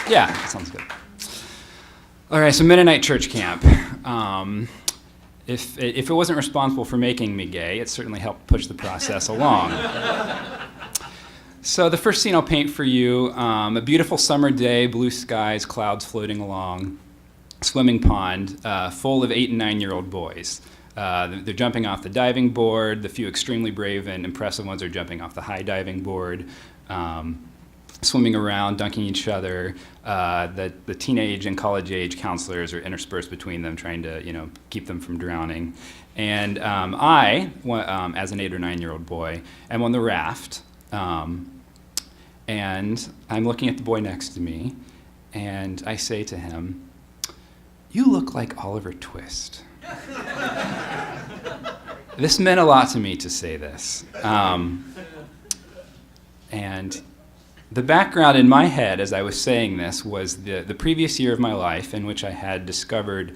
Yeah, that sounds good. All right, so Mennonite Church camp. If it wasn't responsible for making me gay, it certainly helped push the process along. So the first scene I'll paint for you, a beautiful summer day, blue skies, clouds floating along, swimming pond full of 8 and 9-year-old boys. They're jumping off the diving board. The few extremely brave and impressive ones are jumping off the high diving board, swimming around, dunking each other. The teenage and college age counselors are interspersed between them, trying to keep them from drowning. And I, as an 8 or 9-year-old boy, am on the raft, and I'm looking at the boy next to me, and I say to him, "You look like Oliver Twist." This meant a lot to me to say this. And the background in my head as I was saying this was the previous year of my life in which I had discovered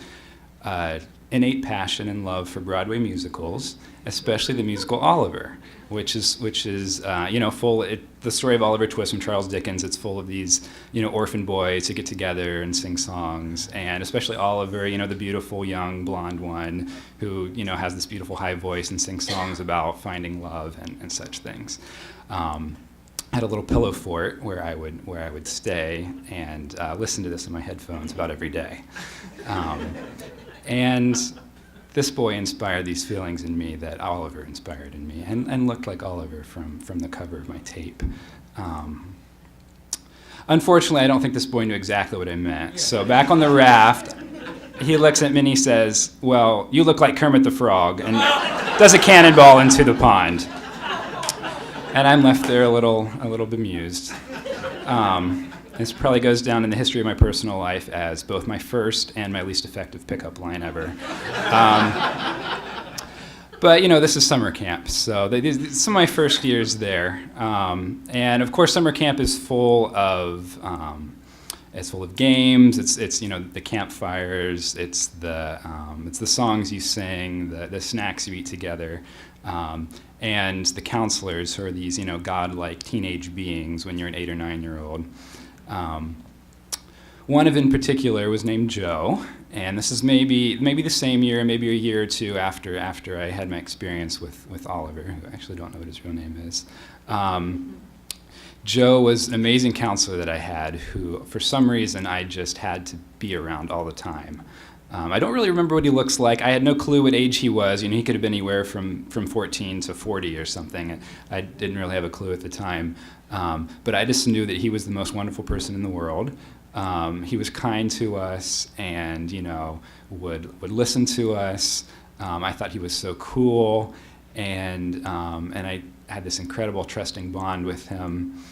innate passion and love for Broadway musicals, especially the musical Oliver, which is the story of Oliver Twist from Charles Dickens. It's full of these orphan boys who get together and sing songs, and especially Oliver, the beautiful young blonde one who has this beautiful high voice and sings songs about finding love and such things. I had a little pillow fort where I would stay and listen to this in my headphones about every day. And this boy inspired these feelings in me that Oliver inspired in me, and looked like Oliver from the cover of my tape. Unfortunately, I don't think this boy knew exactly what I meant. So back on the raft, he looks at me and he says, "Well, you look like Kermit the Frog," and does a cannonball into the pond. And I'm left there a little bemused. This probably goes down in the history of my personal life as both my first and my least effective pickup line ever. But this is summer camp, so some of my first years there. And of course, summer camp is full of games. It's the campfires. It's the songs you sing, the snacks you eat together. And the counselors, who are these, godlike teenage beings when you're an 8 or 9-year-old. One of in particular was named Joe, and this is maybe the same year, maybe a year or two after I had my experience with Oliver, who I actually don't know what his real name is. Joe was an amazing counselor that I had, who, for some reason, I just had to be around all the time. I don't really remember what he looks like. I had no clue what age he was. He could have been anywhere from 14 to 40 or something. I didn't really have a clue at the time. But I just knew that he was the most wonderful person in the world. He was kind to us and, would listen to us. I thought he was so cool. And I had this incredible trusting bond with him.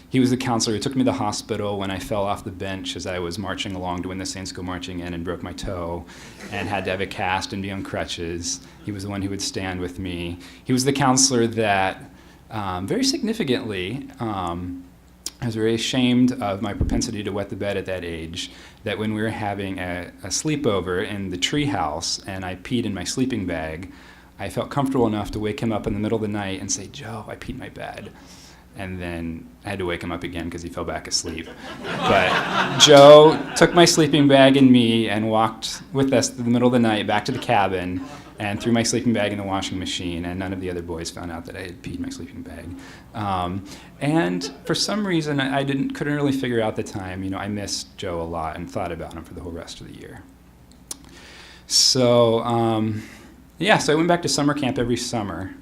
He was the counselor who took me to the hospital when I fell off the bench as I was marching along to When the Saints Go Marching In and broke my toe and had to have a cast and be on crutches. He was the one who would stand with me. He was the counselor that, very significantly, I was very ashamed of my propensity to wet the bed at that age, that when we were having a sleepover in the tree house and I peed in my sleeping bag, I felt comfortable enough to wake him up in the middle of the night and say, "Joe, I peed in my bed." And then I had to wake him up again because he fell back asleep. But Joe took my sleeping bag and me and walked with us in the middle of the night back to the cabin and threw my sleeping bag in the washing machine, and none of the other boys found out that I had peed my sleeping bag. And for some reason, I couldn't really figure out the time. I missed Joe a lot and thought about him for the whole rest of the year. So, so I went back to summer camp every summer.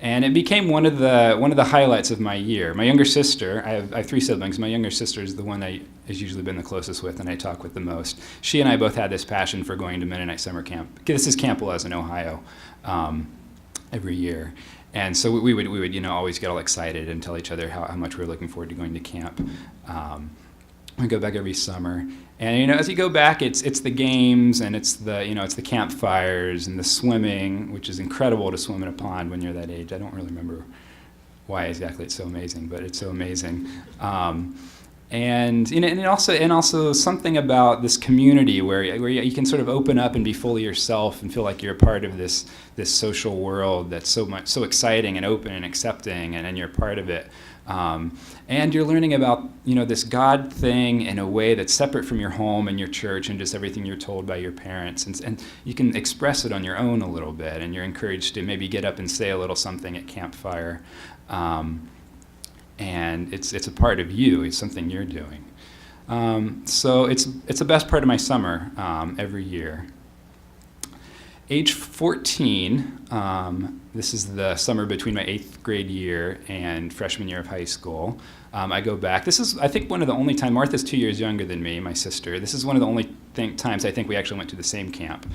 And it became one of the highlights of my year. My younger sister, I have 3 siblings. My younger sister is the one I has usually been the closest with and I talk with the most. She and I both had this passion for going to Mennonite summer camp. This is Camp Was in Ohio, every year. And so we would always get all excited and tell each other how much we were looking forward to going to camp. We go back every summer. And as you go back, it's the games and it's the campfires and the swimming, which is incredible to swim in a pond when you're that age. I don't really remember why exactly it's so amazing, but it's so amazing. And also something about this community where you can sort of open up and be fully yourself and feel like you're a part of this social world that's so exciting and open and accepting, and you're a part of it. And you're learning about, this God thing in a way that's separate from your home and your church and just everything you're told by your parents. And you can express it on your own a little bit, and you're encouraged to maybe get up and say a little something at campfire. And it's a part of you. It's something you're doing. So it's the best part of my summer every year. Age 14, this is the summer between my 8th grade year and freshman year of high school. I go back. This is, I think, one of the only times, Martha's 2 years younger than me, my sister. This is one of the only times I think we actually went to the same camp.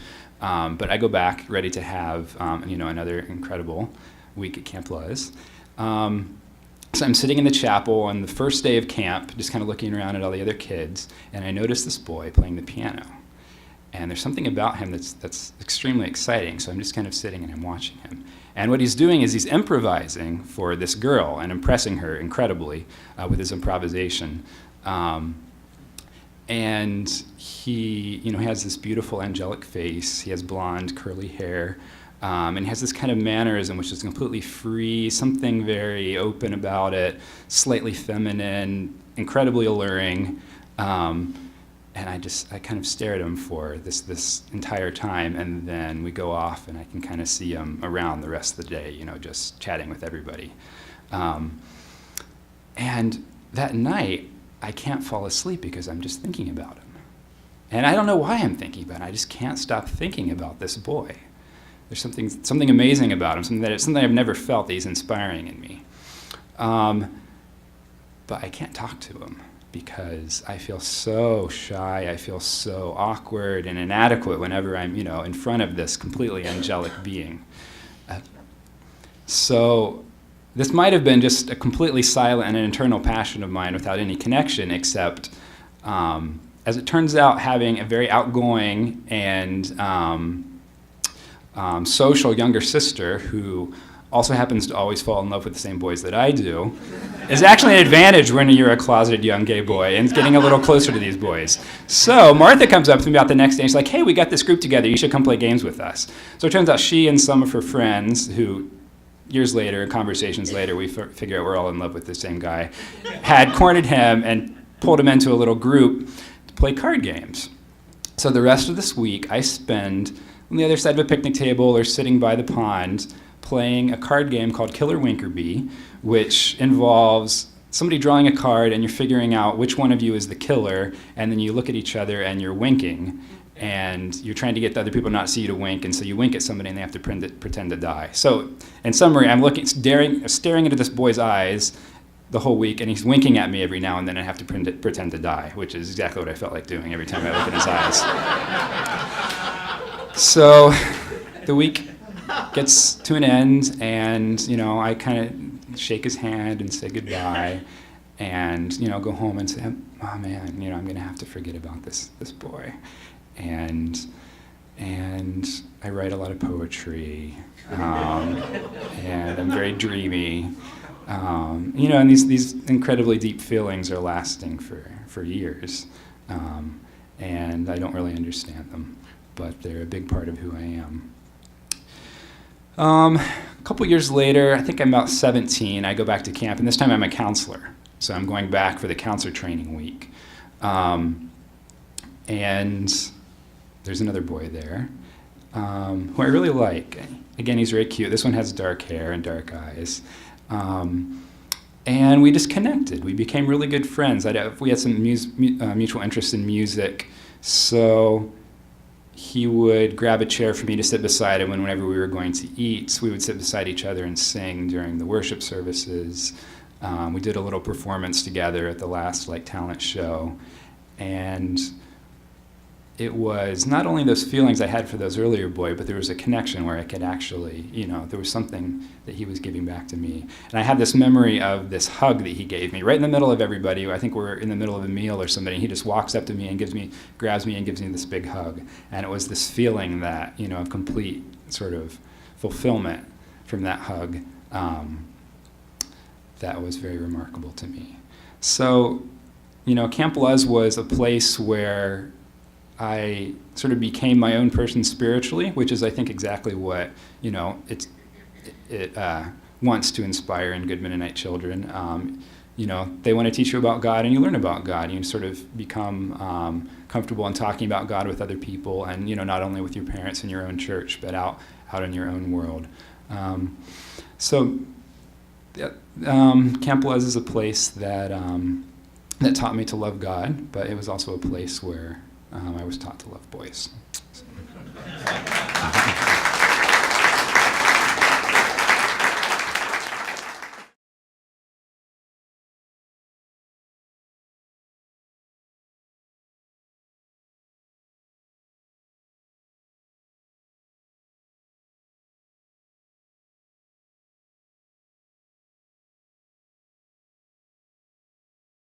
But I go back ready to have, another incredible week at Camp Luz. So I'm sitting in the chapel on the first day of camp, just kind of looking around at all the other kids, and I notice this boy playing the piano. And there's something about him that's extremely exciting, so I'm just kind of sitting and I'm watching him. And what he's doing is he's improvising for this girl and impressing her incredibly with his improvisation. And he, has this beautiful angelic face. He has blonde, curly hair. And he has this kind of mannerism which is completely free, something very open about it, slightly feminine, incredibly alluring. And I kind of stare at him for this entire time, and then we go off and I can kind of see him around the rest of the day, just chatting with everybody. And that night, I can't fall asleep because I'm just thinking about him. And I don't know why I'm thinking about it. I just can't stop thinking about this boy. There's something amazing about him, something I've never felt that he's inspiring in me. But I can't talk to him because I feel so shy, I feel so awkward and inadequate whenever I'm, in front of this completely angelic being. So this might have been just a completely silent and an internal passion of mine without any connection, except, as it turns out, having a very outgoing and social younger sister who also happens to always fall in love with the same boys that I do, is actually an advantage when you're a closeted young gay boy and getting a little closer to these boys. So Martha comes up to me about the next day and she's like, hey, we got this group together, you should come play games with us. So it turns out she and some of her friends, who years later, conversations later, we figure out we're all in love with the same guy, had cornered him and pulled him into a little group to play card games. So the rest of this week I spend on the other side of a picnic table or sitting by the pond playing a card game called Killer Winkerby, which involves somebody drawing a card and you're figuring out which one of you is the killer, and then you look at each other and you're winking, and you're trying to get the other people not to see you to wink, and so you wink at somebody and they have to pretend to die. So in summary, I'm staring into this boy's eyes the whole week, and he's winking at me every now and then, and I have to pretend to die, which is exactly what I felt like doing every time I look in his eyes. So the week gets to an end, and I kind of shake his hand and say goodbye, and go home and say, oh man, I'm gonna have to forget about this boy, and I write a lot of poetry, and I'm very dreamy, and these incredibly deep feelings are lasting for years, and I don't really understand them, but they're a big part of who I am. A couple years later, I think I'm about 17, I go back to camp, and this time I'm a counselor. So I'm going back for the counselor training week. And there's another boy there who I really like. Again, he's very cute. This one has dark hair and dark eyes. And we just connected. We became really good friends. We had some mutual interest in music, so he would grab a chair for me to sit beside him whenever we were going to eat. We would sit beside each other and sing during the worship services. We did a little performance together at the last talent show. And it was not only those feelings I had for those earlier boys, but there was a connection where I could actually, there was something that he was giving back to me. And I have this memory of this hug that he gave me right in the middle of everybody. I think we're in the middle of a meal or something. He just walks up to me and grabs me and gives me this big hug. And it was this feeling that, of complete sort of fulfillment from that hug that was very remarkable to me. So, Camp Luz was a place where I sort of became my own person spiritually, which is, I think, exactly what, it wants to inspire in good Mennonite children. They want to teach you about God, and you learn about God. You sort of become comfortable in talking about God with other people, and not only with your parents in your own church, but out in your own world. Camp Was is a place that taught me to love God, but it was also a place where I was taught to love boys. So.